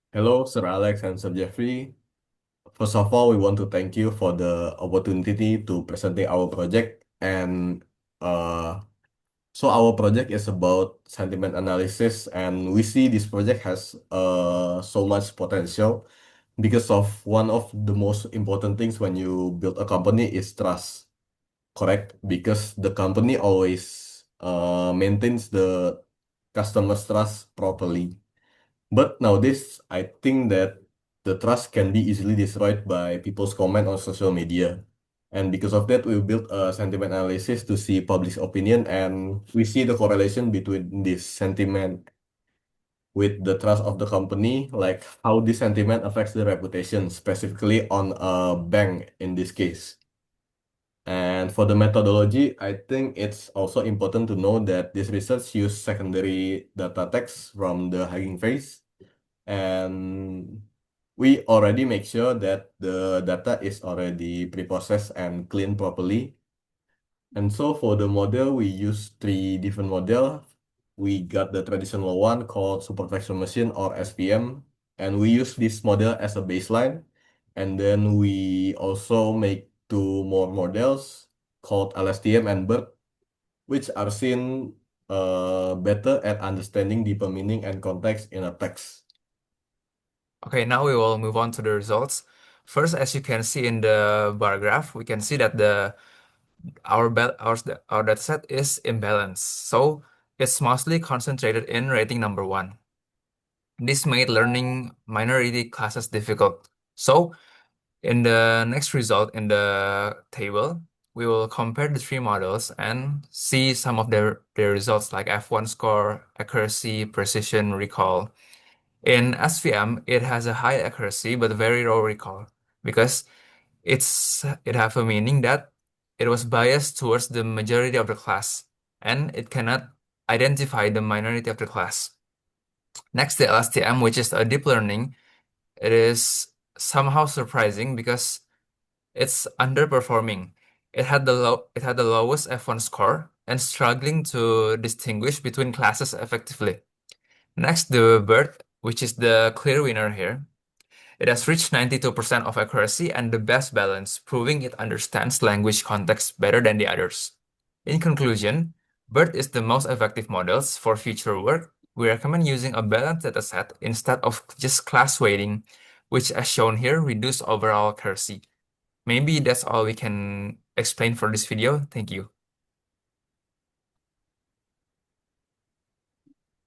Hello, Sir Alex and Sir Jeffrey. First of all, we want to thank you for the opportunity to presenting our project. And uh, so our project is about sentiment analysis, and we see this project has so much potential because of one of the most important things when you build a company is trust, correct? Because the company always maintains the customer's trust properly. But nowadays, I think that the trust can be easily destroyed by people's comment on social media. And because of that, we built a sentiment analysis to see public opinion, and we see the correlation between this sentiment with the trust of the company, like how this sentiment affects the reputation, specifically on a bank in this case. And for the methodology, I think it's also important to know that this research use secondary data text from the Hugging Face, and we already make sure that the data is already pre-processed and cleaned properly. And so for the model, we use three different model. We got the traditional one called supervisor machine or SPM, and we use this model as a baseline. And then we also make two more models called LSTM and BERT, which are seen better at understanding deeper meaning and context in a text. Okay, now we will move on to the results. First, as you can see in the bar graph, we can see that our data set is imbalanced. So it's mostly concentrated in rating number one. This made learning minority classes difficult. So in the next result in the table, we will compare the three models and see some of their results like F1 score, accuracy, precision, recall. In SVM, it has a high accuracy but very low recall because it have a meaning that it was biased towards the majority of the class and it cannot identify the minority of the class. Next, the LSTM, which is a deep learning, it is somehow surprising because it's underperforming. It had the lowest F1 score and struggling to distinguish between classes effectively. Next, the BERT, which is the clear winner here. It has reached 92% of accuracy and the best balance, proving it understands language context better than the others. In conclusion, BERT is the most effective models for future work. We recommend using a balanced dataset instead of just class weighting, which as shown here reduce overall accuracy. Maybe that's all we can explain for this video. Thank you.